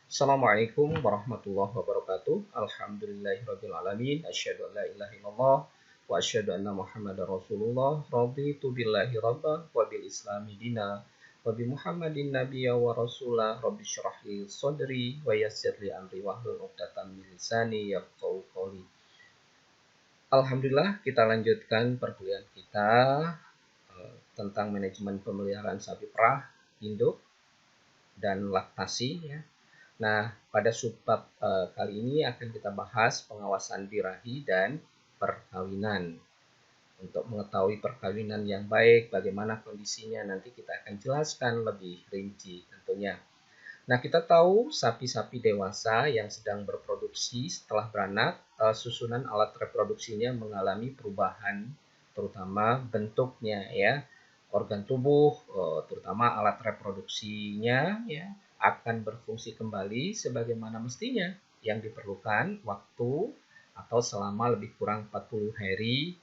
Assalamualaikum warahmatullahi wabarakatuh. Alhamdulillahirrabbilalamin. Asyhadu an la ilaha illallah wa asyhadu anna Muhammadar Rasulullah. Raditu billahi rabba wa bil islami dina wa bi Muhammadin nabiyya wa rasula. Rabbi syrah li sadri wa yassir li amri wahlul 'uqdatam min lisani yafqahu qawli. Alhamdulillah, kita lanjutkan perkuliahan kita tentang manajemen pemeliharaan sapi perah, induk, dan laktasi ya. Nah, pada subbab kali ini akan kita bahas pengawasan birahi dan perkawinan. Untuk mengetahui perkawinan yang baik, bagaimana kondisinya, nanti kita akan jelaskan lebih rinci tentunya. Nah, kita tahu sapi-sapi dewasa yang sedang berproduksi setelah beranak, susunan alat reproduksinya mengalami perubahan, terutama bentuknya ya. Organ tubuh, terutama alat reproduksinya ya, akan berfungsi kembali sebagaimana mestinya yang diperlukan waktu atau selama lebih kurang 40 hari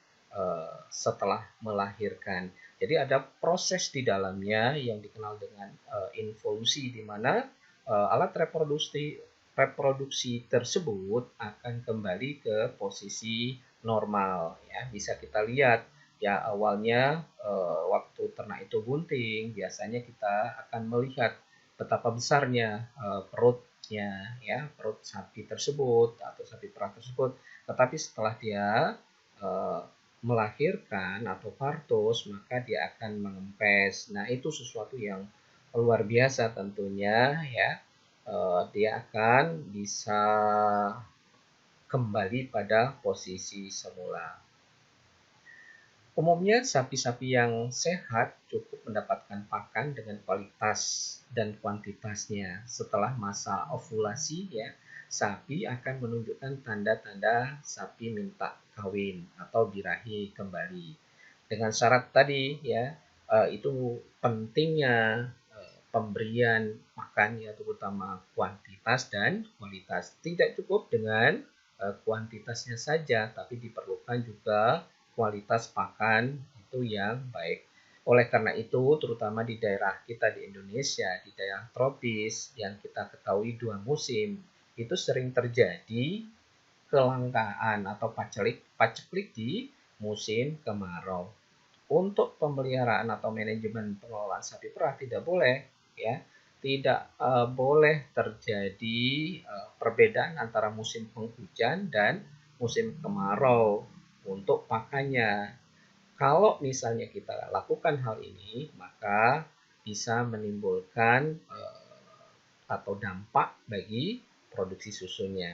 setelah melahirkan. Jadi ada proses di dalamnya yang dikenal dengan involusi, di mana alat reproduksi tersebut akan kembali ke posisi normal ya. Bisa kita lihat ya, awalnya waktu ternak itu bunting, biasanya kita akan melihat betapa besarnya perutnya ya, perut sapi tersebut atau sapi perah tersebut. Tetapi setelah dia melahirkan atau partus, maka dia akan mengempes. Nah, itu sesuatu yang luar biasa tentunya ya. Dia akan bisa kembali pada posisi semula. Umumnya sapi-sapi yang sehat cukup mendapatkan pakan dengan kualitas dan kuantitasnya. Setelah masa ovulasi ya, sapi akan menunjukkan tanda-tanda sapi minta kawin atau birahi kembali. Dengan syarat tadi ya, itu pentingnya pemberian makan ya, terutama kuantitas dan kualitas. Tidak cukup dengan kuantitasnya saja, tapi diperlukan juga kualitas pakan itu yang baik. Oleh karena itu, terutama di daerah kita di Indonesia, di daerah tropis yang kita ketahui 2 musim, itu sering terjadi kelangkaan atau paceklik di musim kemarau. Untuk pemeliharaan atau manajemen pengelolaan sapi perah tidak boleh ya, tidak boleh terjadi perbedaan antara musim penghujan dan musim kemarau untuk pakannya. Kalau misalnya kita lakukan hal ini, maka bisa menimbulkan atau dampak bagi produksi susunya.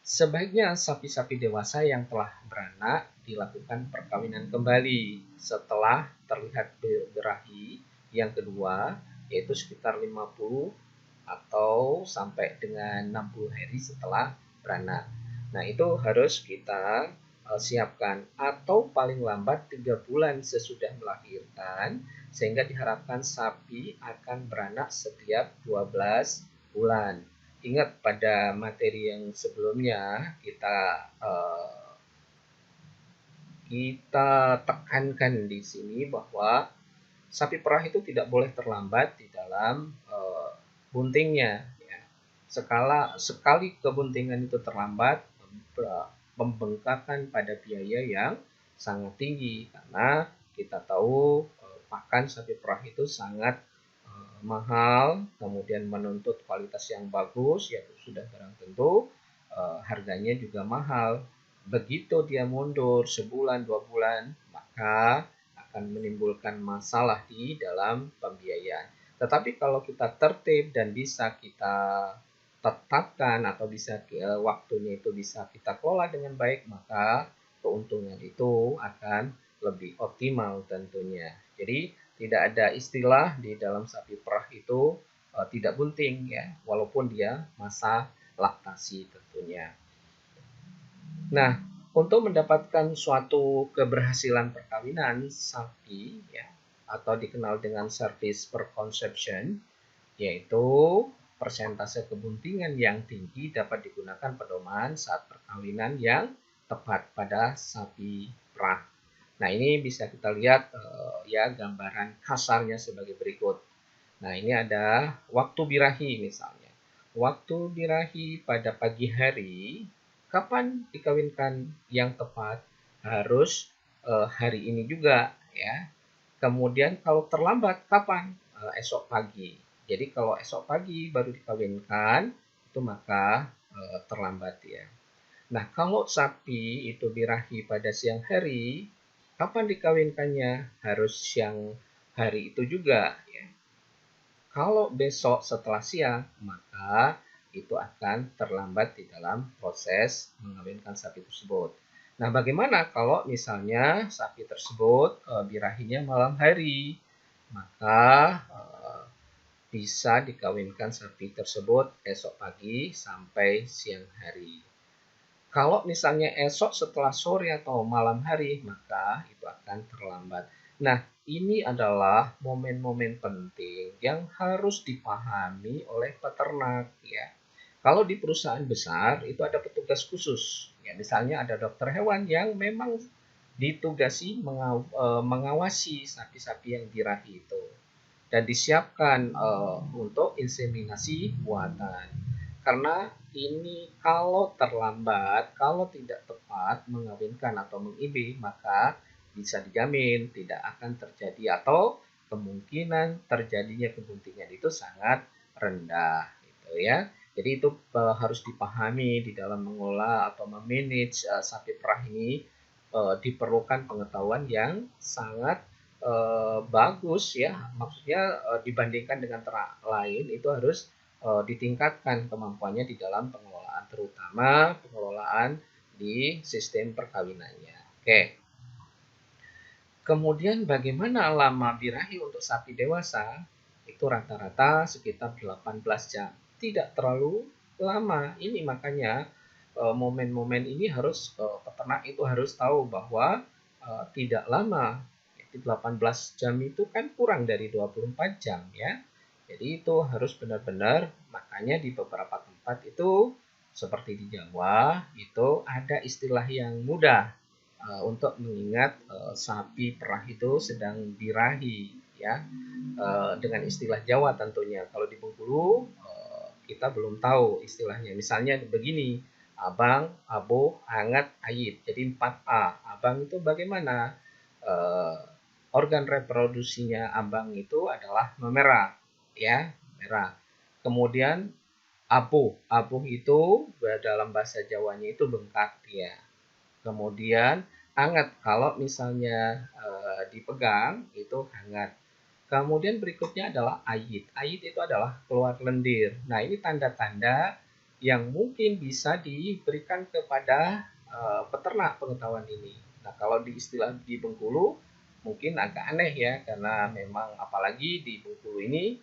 Sebaiknya sapi-sapi dewasa yang telah beranak dilakukan perkawinan kembali setelah terlihat birahi yang kedua, yaitu sekitar 50 atau sampai dengan 60 hari setelah beranak. Nah, itu harus kita siapkan, atau paling lambat 3 bulan sesudah melahirkan, sehingga diharapkan sapi akan beranak setiap 12 bulan. Ingat pada materi yang sebelumnya kita tekankan di sini bahwa sapi perah itu tidak boleh terlambat di dalam buntingnya ya. Sekali kebuntingan itu terlambat, membengkakkan pada biaya yang sangat tinggi, karena kita tahu pakan sapi perah itu sangat mahal, kemudian menuntut kualitas yang bagus, yaitu sudah barang tentu harganya juga mahal. Begitu dia mundur sebulan 2 bulan, maka akan menimbulkan masalah di dalam pembiayaan. Tetapi kalau kita tertib dan bisa kita tetapkan atau bisa waktunya itu bisa kita kelola dengan baik, maka keuntungan itu akan lebih optimal tentunya. Jadi tidak ada istilah di dalam sapi perah itu tidak bunting ya, walaupun dia masa laktasi tentunya. Nah, untuk mendapatkan suatu keberhasilan perkawinan sapi ya, atau dikenal dengan service per conception, yaitu persentase kebuntingan yang tinggi dapat digunakan pedoman saat perkawinan yang tepat pada sapi perah. Nah, ini bisa kita lihat ya, gambaran kasarnya sebagai berikut. Nah, ini ada waktu birahi misalnya. waktu birahi pada pagi hari, kapan dikawinkan yang tepat? Harus hari ini juga ya. Kemudian kalau terlambat kapan? Esok pagi. Jadi kalau esok pagi baru dikawinkan itu maka terlambat ya. Nah, kalau sapi itu birahi pada siang hari, kapan dikawinkannya? Harus siang hari itu juga ya. Kalau besok setelah siang, maka itu akan terlambat di dalam proses mengawinkan sapi tersebut. Nah, bagaimana kalau misalnya sapi tersebut birahinya malam hari? Maka bisa dikawinkan sapi tersebut esok pagi sampai siang hari. Kalau misalnya esok setelah sore atau malam hari, maka itu akan terlambat. Nah, ini adalah momen-momen penting yang harus dipahami oleh peternak ya. Kalau di perusahaan besar itu ada petugas khusus. Ya, misalnya ada dokter hewan yang memang ditugasi mengawasi sapi-sapi yang birahi itu dan disiapkan untuk inseminasi buatan. Karena ini kalau terlambat, kalau tidak tepat mengawinkan atau mengIB, maka bisa dijamin tidak akan terjadi atau kemungkinan terjadinya kebuntingan itu sangat rendah gitu ya. Jadi itu harus dipahami di dalam mengolah atau memanage sapi perah ini diperlukan pengetahuan yang sangat bagus ya, maksudnya dibandingkan dengan ternak lain itu harus ditingkatkan kemampuannya di dalam pengelolaan, terutama pengelolaan di sistem perkawinannya. Oke. Kemudian bagaimana lama birahi untuk sapi dewasa? Itu rata-rata sekitar 18 jam. Tidak terlalu lama. Ini makanya momen-momen ini harus peternak itu harus tahu bahwa tidak lama. 18 jam itu kan kurang dari 24 jam ya. Jadi itu harus benar-benar, makanya di beberapa tempat itu seperti di Jawa itu ada istilah yang mudah untuk mengingat sapi perah itu sedang birahi ya, dengan istilah Jawa tentunya. Kalau di Bengkulu kita belum tahu istilahnya. Misalnya begini, abang, abo, anget, ayit. Jadi 4A. Abang itu bagaimana? Organ reproduksinya abang itu adalah memerah ya, merah. Kemudian abuh, abuh itu dalam bahasa Jawanya itu bengkak ya. Kemudian hangat, kalau misalnya dipegang itu hangat. Kemudian berikutnya adalah ayit. Ayit itu adalah keluar lendir. Nah, ini tanda-tanda yang mungkin bisa diberikan kepada peternak pengetahuan ini. Nah, kalau di istilah di Bengkulu mungkin agak aneh ya, karena memang apalagi di Bengkulu ini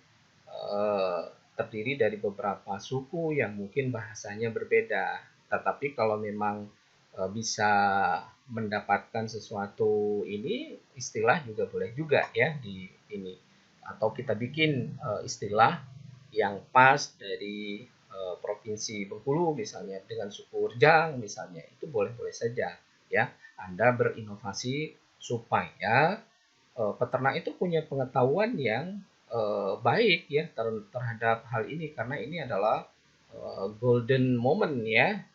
terdiri dari beberapa suku yang mungkin bahasanya berbeda. Tetapi kalau memang bisa mendapatkan sesuatu ini istilah juga boleh juga ya di ini, atau kita bikin istilah yang pas dari provinsi Bengkulu misalnya dengan suku Rejang misalnya, itu boleh-boleh saja ya Anda berinovasi supaya peternak itu punya pengetahuan yang baik ya terhadap hal ini, karena ini adalah golden moment ya.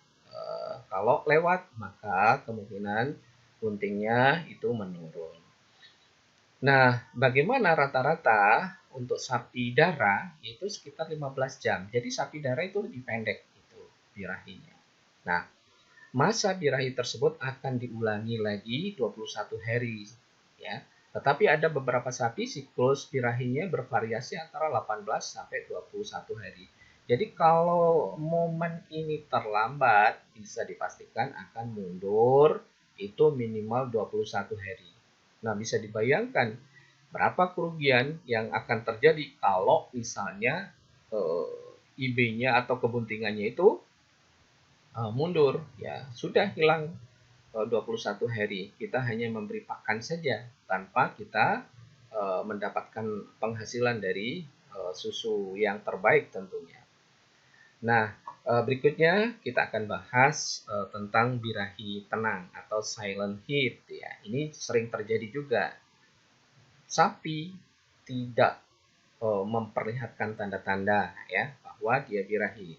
Kalau lewat maka kemungkinan buntingnya itu menurun. Nah, bagaimana rata-rata untuk sapi darah itu sekitar 15 jam. Jadi sapi darah itu lebih pendek itu birahinya. Nah, masa birahi tersebut akan diulangi lagi 21 hari ya. Tetapi ada beberapa sapi siklus birahinya bervariasi antara 18 sampai 21 hari. Jadi kalau momen ini terlambat bisa dipastikan akan mundur itu minimal 21 hari. Nah, bisa dibayangkan berapa kerugian yang akan terjadi kalau misalnya IB-nya atau kebuntingannya itu mundur, ya sudah hilang 21 hari. Kita hanya memberi pakan saja tanpa kita mendapatkan penghasilan dari susu yang terbaik tentunya. Nah, berikutnya kita akan bahas tentang birahi tenang atau silent heat ya. Ini sering terjadi juga. Sapi tidak memperlihatkan tanda-tanda ya bahwa dia birahi.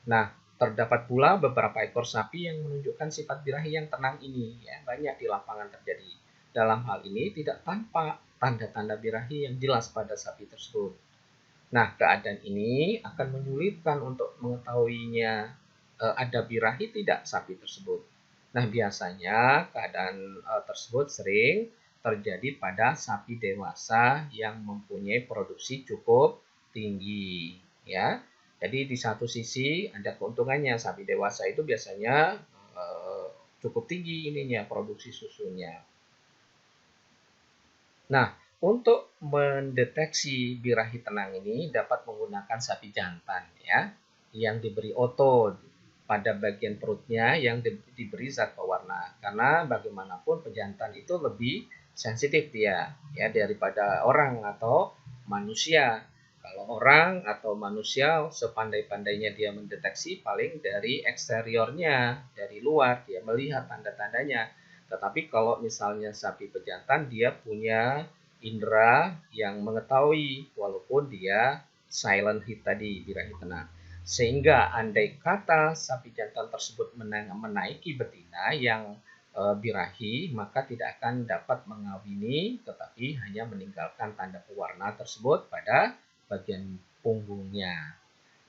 Nah, terdapat pula beberapa ekor sapi yang menunjukkan sifat birahi yang tenang ini, ya, banyak di lapangan terjadi. Dalam hal ini tidak tampak tanda-tanda birahi yang jelas pada sapi tersebut. Nah, keadaan ini akan menyulitkan untuk mengetahuinya ada birahi tidak sapi tersebut. Nah, biasanya keadaan tersebut sering terjadi pada sapi dewasa yang mempunyai produksi cukup tinggi, ya. Jadi di satu sisi ada keuntungannya, sapi dewasa itu biasanya cukup tinggi ininya produksi susunya. Nah, untuk mendeteksi birahi tenang ini dapat menggunakan sapi jantan, ya, yang diberi otot pada bagian perutnya yang diberi zat pewarna. Karena bagaimanapun pejantan itu lebih sensitif dia, ya, daripada orang atau manusia. Kalau orang atau manusia sepandai-pandainya dia mendeteksi paling dari eksteriornya, dari luar dia melihat tanda-tandanya. Tetapi kalau misalnya sapi pejantan dia punya indera yang mengetahui walaupun dia silent hit tadi, birahi tenang. Sehingga andai kata sapi jantan tersebut menaiki betina yang birahi, maka tidak akan dapat mengawini tetapi hanya meninggalkan tanda pewarna tersebut pada bagian punggungnya.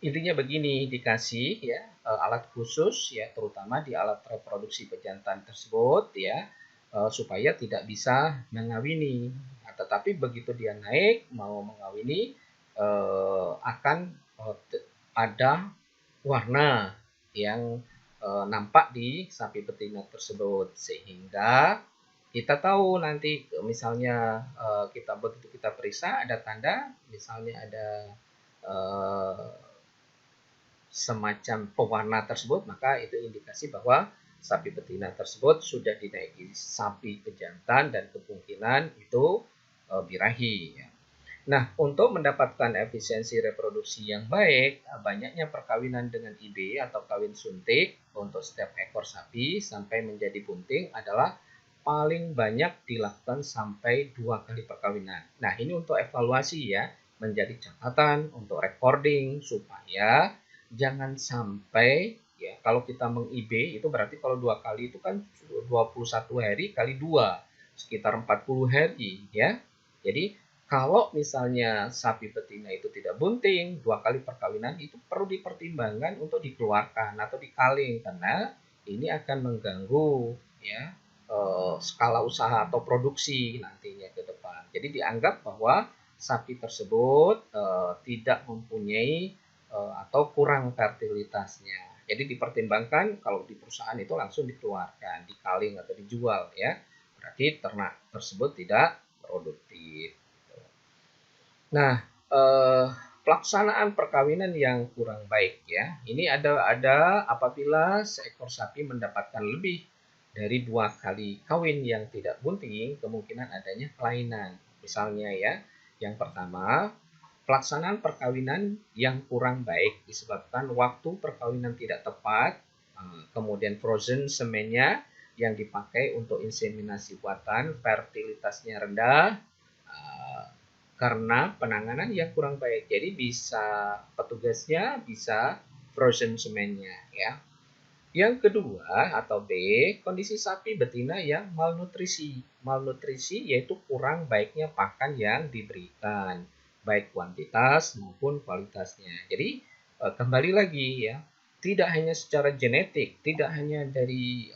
Intinya begini, dikasih ya alat khusus ya, terutama di alat reproduksi pejantan tersebut ya, supaya tidak bisa mengawini. Nah, tetapi begitu dia naik mau mengawini akan ada warna yang nampak di sapi betina tersebut, sehingga kita tahu nanti misalnya begitu kita periksa ada tanda misalnya ada semacam pewarna tersebut, maka itu indikasi bahwa sapi betina tersebut sudah dinaiki sapi pejantan dan kemungkinan itu birahi. Nah, untuk mendapatkan efisiensi reproduksi yang baik, banyaknya perkawinan dengan IB atau kawin suntik untuk setiap ekor sapi sampai menjadi bunting adalah paling banyak dilakukan sampai 2 kali perkawinan. Nah, ini untuk evaluasi ya, menjadi catatan untuk recording supaya jangan sampai ya, kalau kita meng-IB itu berarti kalau 2 kali itu kan 21 hari kali 2 sekitar 40 hari ya. Jadi kalau misalnya sapi betina itu tidak bunting 2 kali perkawinan, itu perlu dipertimbangkan untuk dikeluarkan atau dikaling karena ini akan mengganggu ya skala usaha atau produksi nantinya ke depan. Jadi dianggap bahwa sapi tersebut tidak mempunyai atau kurang fertilitasnya. Jadi dipertimbangkan kalau di perusahaan itu langsung dikeluarkan, dikaling atau dijual ya. Berarti ternak tersebut tidak produktif. Nah, pelaksanaan perkawinan yang kurang baik ya. Ini ada apabila seekor sapi mendapatkan lebih dari 2 kali kawin yang tidak bunting, kemungkinan adanya kelainan. Misalnya ya, yang pertama, pelaksanaan perkawinan yang kurang baik disebabkan waktu perkawinan tidak tepat, kemudian frozen semennya yang dipakai untuk inseminasi buatan fertilitasnya rendah, karena penanganan yang kurang baik. Jadi bisa petugasnya bisa frozen semennya ya. Yang kedua atau B, kondisi sapi betina yang malnutrisi. Malnutrisi yaitu kurang baiknya pakan yang diberikan, baik kuantitas maupun kualitasnya. Jadi kembali lagi ya, tidak hanya secara genetik, tidak hanya dari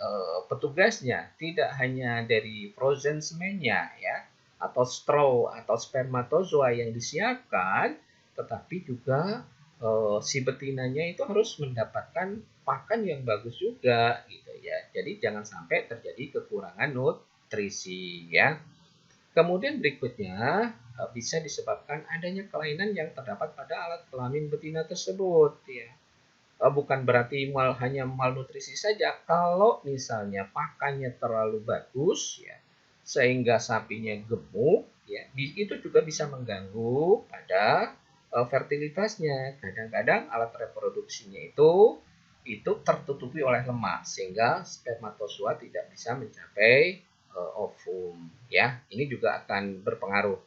petugasnya, tidak hanya dari frozen semennya ya, atau straw atau spermatozoa yang disiapkan, tetapi juga si betinanya itu harus mendapatkan pakan yang bagus juga gitu ya. Jadi jangan sampai terjadi kekurangan nutrisi ya. Kemudian berikutnya bisa disebabkan adanya kelainan yang terdapat pada alat kelamin betina tersebut ya. Bukan berarti hanya malnutrisi saja. Kalau misalnya pakannya terlalu bagus ya, sehingga sapinya gemuk ya, itu juga bisa mengganggu pada fertilitasnya. Kadang-kadang alat reproduksinya itu tertutupi oleh lemak sehingga spermatozoa tidak bisa mencapai ovum ya. Ini juga akan berpengaruh.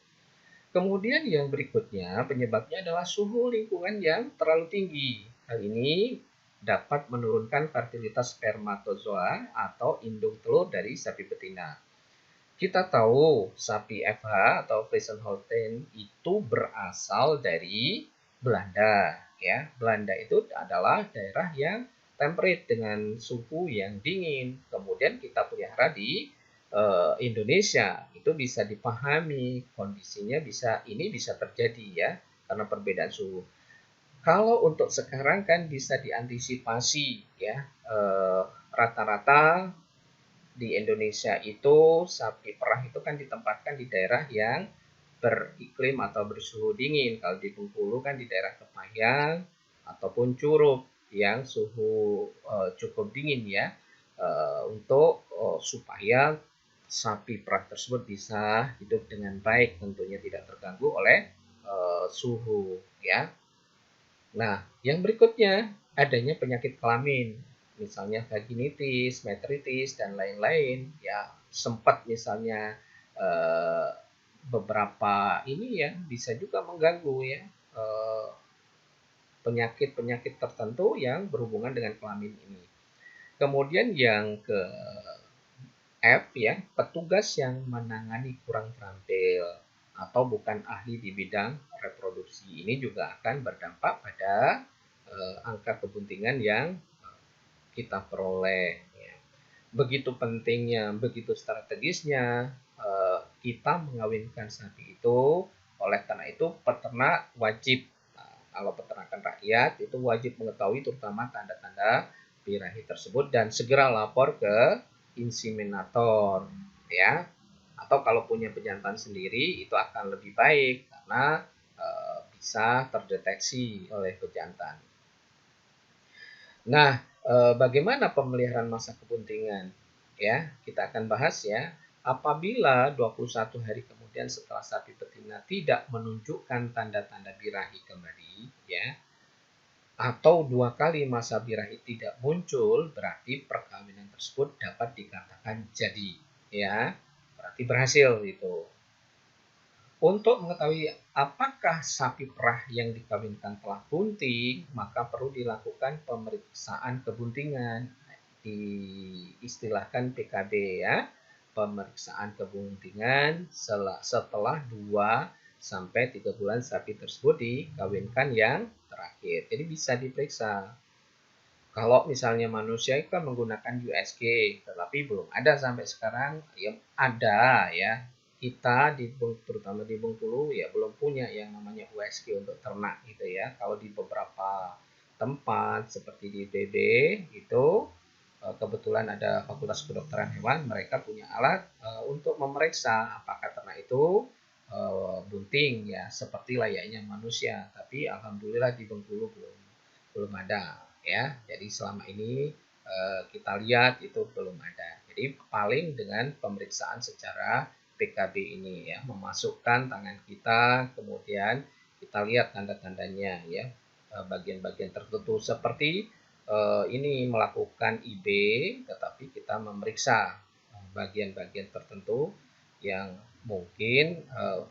Kemudian yang berikutnya penyebabnya adalah suhu lingkungan yang terlalu tinggi. Hal ini dapat menurunkan fertilitas spermatozoa atau indung telur dari sapi betina. Kita tahu sapi FH atau Friesen Holstein itu berasal dari Belanda, ya. Belanda itu adalah daerah yang temperate dengan suhu yang dingin. Kemudian kita pelihara di Indonesia, itu bisa dipahami kondisinya bisa terjadi ya karena perbedaan suhu. Kalau untuk sekarang kan bisa diantisipasi ya, rata-rata di Indonesia itu sapi perah itu kan ditempatkan di daerah yang beriklim atau bersuhu dingin. Kalau di Bengkulu kan di daerah Kepayang ataupun Curug yang suhu cukup dingin ya, untuk supaya sapi perah tersebut bisa hidup dengan baik, tentunya tidak terganggu oleh suhu ya. Nah, yang berikutnya adanya penyakit kelamin, misalnya vaginitis, metritis, dan lain-lain. Ya, sempat misalnya eh, beberapa ini ya bisa juga mengganggu ya, penyakit-penyakit tertentu yang berhubungan dengan kelamin ini. Kemudian yang ke F ya, petugas yang menangani kurang terampil atau bukan ahli di bidang reproduksi ini juga akan berdampak pada angka kebuntingan yang kita peroleh. Ya. Begitu pentingnya, begitu strategisnya kita mengawinkan sapi itu. Oleh karena itu peternak wajib, kalau peternakan rakyat itu wajib mengetahui terutama tanda-tanda birahi tersebut dan segera lapor ke inseminator ya. Atau kalau punya pejantan sendiri itu akan lebih baik karena bisa terdeteksi oleh pejantan. Nah, bagaimana pemeliharaan masa kebuntingan? Ya, kita akan bahas ya. Apabila 21 hari kemudian setelah sapi betina tidak menunjukkan tanda-tanda birahi kembali, ya, atau 2 kali masa birahi tidak muncul, berarti perkawinan tersebut dapat dikatakan jadi, ya, berarti berhasil gitu. Untuk mengetahui apakah sapi perah yang dikawinkan telah bunting, maka perlu dilakukan pemeriksaan kebuntingan. Diistilahkan PKB ya, pemeriksaan kebuntingan setelah 2 sampai 3 bulan sapi tersebut dikawinkan yang terakhir. Jadi bisa diperiksa. Kalau misalnya manusia itu kan menggunakan USG, tetapi belum ada sampai sekarang. Ya ada ya, kita terutama di Bengkulu ya belum punya yang namanya USG untuk ternak gitu ya. Kalau di beberapa tempat seperti di BB itu kebetulan ada Fakultas Kedokteran Hewan, mereka punya alat untuk memeriksa apakah ternak itu bunting ya seperti layaknya manusia. Tapi alhamdulillah di Bengkulu belum ada ya. Jadi selama ini kita lihat itu belum ada. Jadi paling dengan pemeriksaan secara PKB ini ya, memasukkan tangan kita, kemudian kita lihat tanda-tandanya ya, bagian-bagian tertentu seperti ini melakukan IB, tetapi kita memeriksa bagian-bagian tertentu yang mungkin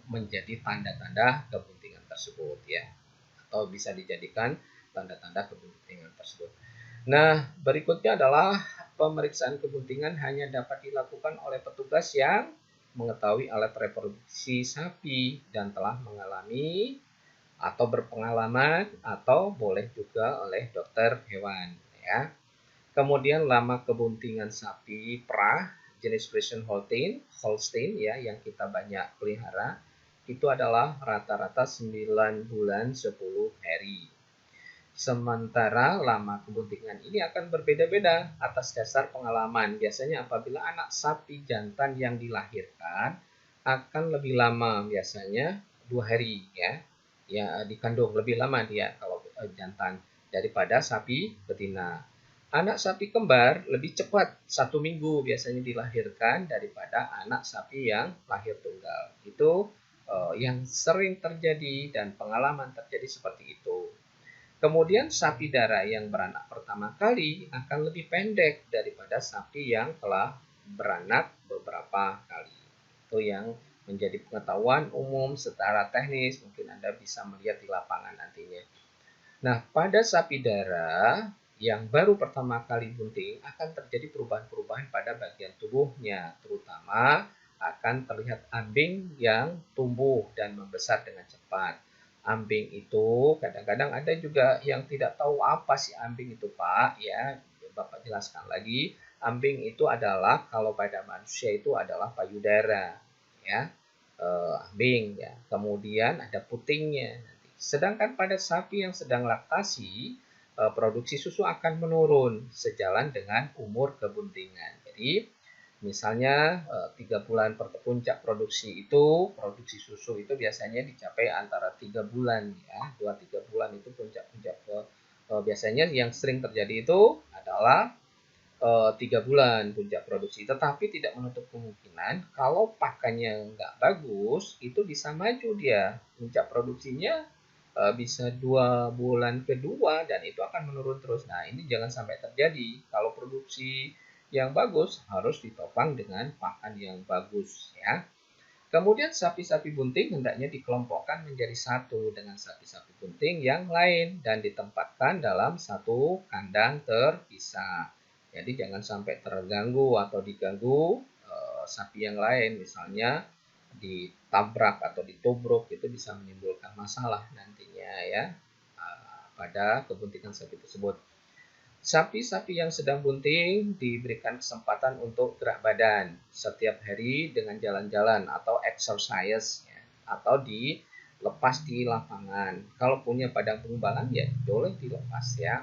menjadi tanda-tanda kebuntingan tersebut ya, atau bisa dijadikan tanda-tanda kebuntingan tersebut. Nah, berikutnya adalah pemeriksaan kebuntingan hanya dapat dilakukan oleh petugas yang mengetahui alat reproduksi sapi dan telah mengalami atau berpengalaman atau boleh juga oleh dokter hewan ya. Kemudian lama kebuntingan sapi perah jenis Friesen Holstein ya yang kita banyak pelihara itu adalah rata-rata 9 bulan 10 hari. Sementara lama kebuntingan ini akan berbeda-beda atas dasar pengalaman. Biasanya apabila anak sapi jantan yang dilahirkan akan lebih lama, biasanya 2 hari ya. Ya dikandung lebih lama dia kalau jantan daripada sapi betina. Anak sapi kembar lebih cepat 1 minggu biasanya dilahirkan daripada anak sapi yang lahir tunggal. Itu yang sering terjadi dan pengalaman terjadi seperti itu. Kemudian sapi darah yang beranak pertama kali akan lebih pendek daripada sapi yang telah beranak beberapa kali. Itu yang menjadi pengetahuan umum secara teknis, mungkin Anda bisa melihat di lapangan nantinya. Nah, pada sapi darah yang baru pertama kali bunting akan terjadi perubahan-perubahan pada bagian tubuhnya, terutama akan terlihat ambing yang tumbuh dan membesar dengan cepat. Ambing itu kadang-kadang ada juga yang tidak tahu apa sih ambing itu, Pak, ya. Bapak jelaskan lagi. Ambing itu adalah kalau pada manusia itu adalah payudara, ya. Ambing ya. Kemudian ada putingnya. Sedangkan pada sapi yang sedang laktasi, produksi susu akan menurun sejalan dengan umur kebuntingan. Jadi, misalnya 3 bulan puncak produksi susu itu biasanya dicapai antara 3 bulan ya, 2-3 bulan itu puncak-puncak biasanya yang sering terjadi itu adalah 3 bulan puncak produksi. Tetapi tidak menutup kemungkinan kalau pakannya nggak bagus, itu bisa maju dia. Puncak produksinya bisa 2 bulan kedua dan itu akan menurun terus. Nah, ini jangan sampai terjadi. Kalau produksi yang bagus harus ditopang dengan pakan yang bagus ya. Kemudian sapi-sapi bunting hendaknya dikelompokkan menjadi satu dengan sapi-sapi bunting yang lain dan ditempatkan dalam satu kandang terpisah. Jadi jangan sampai terganggu atau diganggu sapi yang lain, misalnya ditabrak atau ditubruk, itu bisa menimbulkan masalah nantinya ya pada kebuntingan sapi tersebut. Sapi-sapi yang sedang bunting diberikan kesempatan untuk gerak badan setiap hari dengan jalan-jalan atau exercise ya, atau dilepas di lapangan. Kalau punya padang pengembalan ya boleh dilepas ya.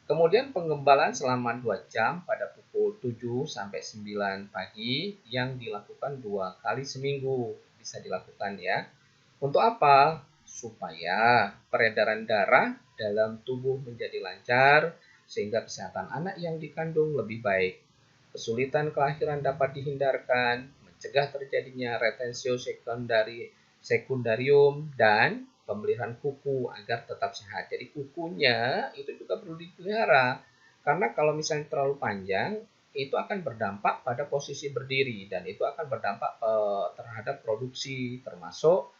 Kemudian pengembalan selama 2 jam pada pukul 7 sampai 9 pagi yang dilakukan 2 kali seminggu bisa dilakukan ya. Untuk apa? Supaya peredaran darah dalam tubuh menjadi lancar sehingga kesehatan anak yang dikandung lebih baik. Kesulitan kelahiran dapat dihindarkan, mencegah terjadinya retensio sekundarium dan pemeliharaan kuku agar tetap sehat. Jadi kukunya itu juga perlu dipelihara. Karena kalau misalnya terlalu panjang, itu akan berdampak pada posisi berdiri dan itu akan berdampak terhadap produksi termasuk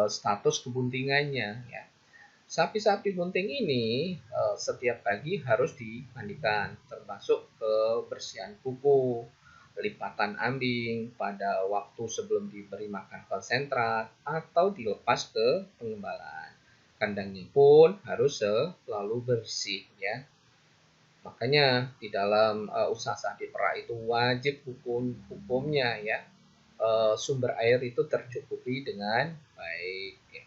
status kebuntingannya ya. Sapi-sapi bunting ini setiap pagi harus dimandikan, termasuk kebersihan kuku, lipatan ambing pada waktu sebelum diberi makan konsentrat atau dilepas ke pengembalaan. Kandangnya pun harus selalu bersih ya. Makanya di dalam usaha sapi perah itu wajib hukumnya ya sumber air itu tercukupi dengan baik. Ya.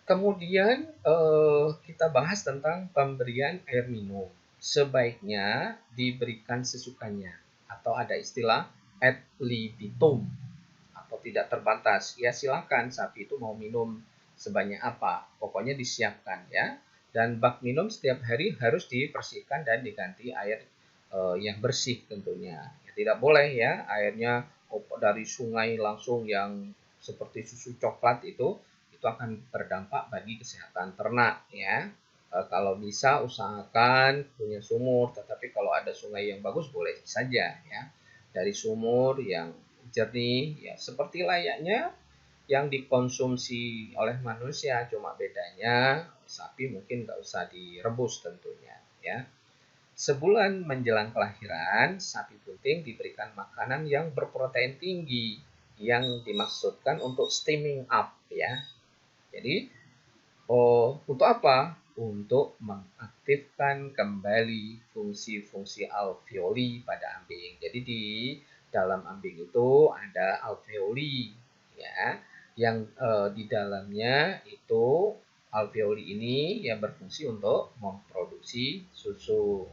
Kemudian kita bahas tentang pemberian air minum. Sebaiknya diberikan sesukanya atau ada istilah ad libitum atau tidak terbatas. Ya silakan sapi itu mau minum sebanyak apa, pokoknya disiapkan ya. Dan bak minum setiap hari harus dibersihkan dan diganti air yang bersih tentunya. Ya, tidak boleh ya airnya dari sungai langsung yang seperti susu coklat itu akan berdampak bagi kesehatan ternak ya. Kalau bisa usahakan punya sumur, tetapi kalau ada sungai yang bagus boleh saja ya. Dari sumur yang jernih ya seperti layaknya yang dikonsumsi oleh manusia, cuma bedanya sapi mungkin nggak usah direbus tentunya ya. Sebulan menjelang kelahiran, sapi bunting diberikan makanan yang berprotein tinggi yang dimaksudkan untuk steaming up ya. Jadi, untuk apa? Untuk mengaktifkan kembali fungsi-fungsi alveoli pada ambing. Jadi di dalam ambing itu ada alveoli, ya, yang di dalamnya itu alveoli ini yang berfungsi untuk memproduksi susu.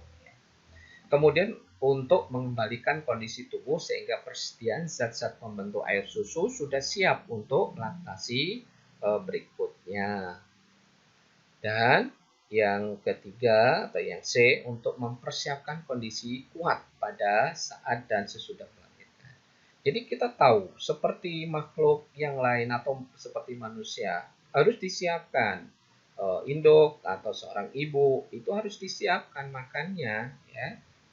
Kemudian untuk mengembalikan kondisi tubuh sehingga persediaan zat-zat pembentuk air susu sudah siap untuk laktasi berikutnya. Dan yang ketiga atau yang C untuk mempersiapkan kondisi kuat pada saat dan sesudah melahirkan. Jadi kita tahu seperti makhluk yang lain atau seperti manusia harus disiapkan induk atau seorang ibu itu harus disiapkan makannya ya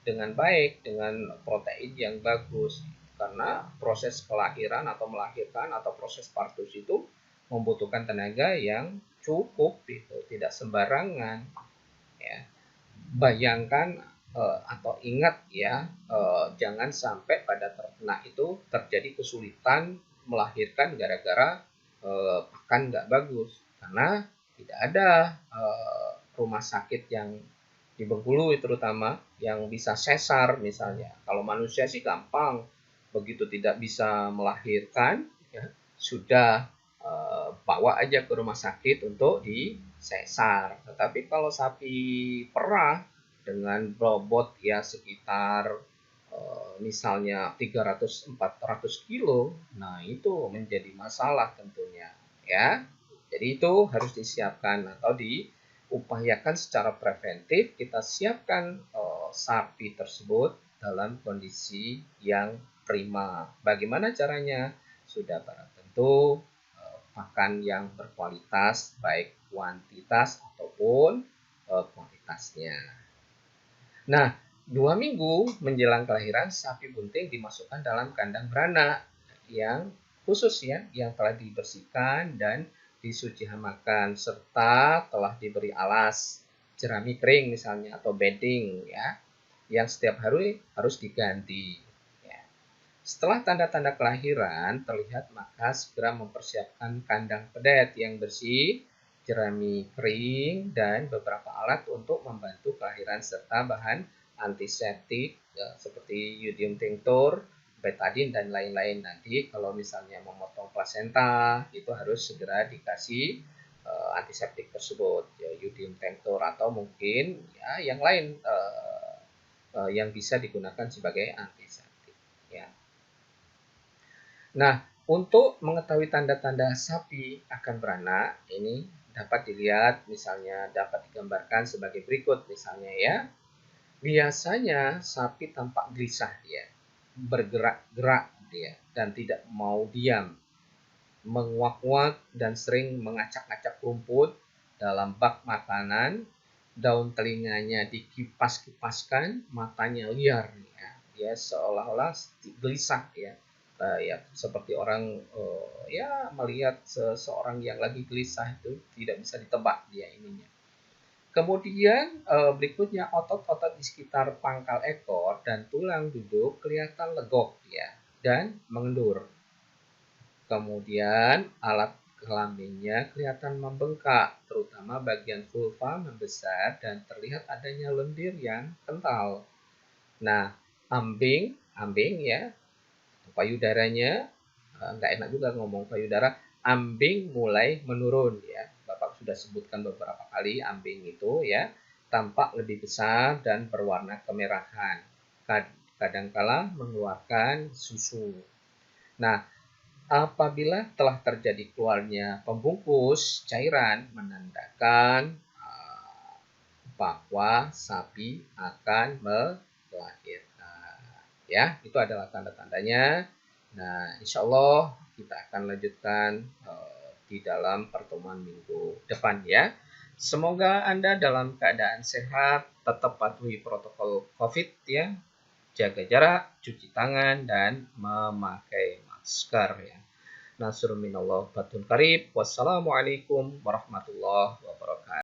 dengan baik dengan protein yang bagus. karena proses kelahiran atau melahirkan atau proses partus itu membutuhkan tenaga yang cukup itu, tidak sembarangan ya. Bayangkan atau ingat ya, jangan sampai pada ternak itu terjadi kesulitan melahirkan gara-gara pakan nggak bagus, karena tidak ada rumah sakit yang di Bengkulu terutama yang bisa sesar misalnya. Kalau manusia sih gampang, begitu tidak bisa melahirkan ya, sudah bawa aja ke rumah sakit untuk disesar. Tetapi kalau sapi perah dengan bobot ya sekitar misalnya 300-400 kilo, nah itu menjadi masalah tentunya ya. Jadi itu harus disiapkan atau diupayakan secara preventif, kita siapkan sapi tersebut dalam kondisi yang prima. Bagaimana caranya? Sudah barang tentu pakan yang berkualitas, baik kuantitas ataupun kualitasnya. Nah, 2 minggu menjelang kelahiran, sapi bunting dimasukkan dalam kandang beranak yang khusus ya, yang telah dibersihkan dan disuci hamakan, serta telah diberi alas jerami kering misalnya atau bedding ya, yang setiap hari harus diganti. Ya. Setelah tanda-tanda kelahiran terlihat, maka segera mempersiapkan kandang pedet yang bersih, jerami kering, dan beberapa alat untuk membantu kelahiran serta bahan antiseptik ya, seperti iodium tinctur, betadine, dan lain-lain. Nanti kalau misalnya memotong plasenta itu harus segera dikasih antiseptik tersebut, ya, iodium tinctur atau mungkin ya yang lain yang bisa digunakan sebagai antiseptik. Ya. Nah, untuk mengetahui tanda-tanda sapi akan beranak, ini dapat dilihat misalnya dapat digambarkan sebagai berikut misalnya ya. Biasanya sapi tampak gelisah dia, bergerak-gerak dia dan tidak mau diam, menguak-nguak dan sering mengacak-acak rumput dalam bak makanan, daun telinganya dikipas-kipaskan, matanya liar ya. Dia seolah-olah gelisah ya. Ya seperti orang ya melihat seseorang yang lagi gelisah itu tidak bisa ditebak dia ininya. Kemudian berikutnya otot-otot di sekitar pangkal ekor dan tulang duduk kelihatan legok ya dan mengendur. Kemudian alat kelaminnya kelihatan membengkak, terutama bagian vulva membesar dan terlihat adanya lendir yang kental. Nah, ambing ya, payudaranya nggak enak juga ngomong payudara, ambing mulai menurun ya. Bapak sudah sebutkan beberapa kali ambing itu ya, tampak lebih besar dan berwarna kemerahan. Kadangkala mengeluarkan susu. Nah, apabila telah terjadi keluarnya pembungkus cairan, menandakan bahwa sapi akan melahirkan. Ya, itu adalah tanda-tandanya. Nah, insya Allah kita akan lanjutkan di dalam pertemuan minggu depan ya. Semoga Anda dalam keadaan sehat, tetap patuhi protokol COVID ya, jaga jarak, cuci tangan, dan memakai masker ya. Nasrun minallah batun karib. Wassalamualaikum warahmatullahi wabarakatuh.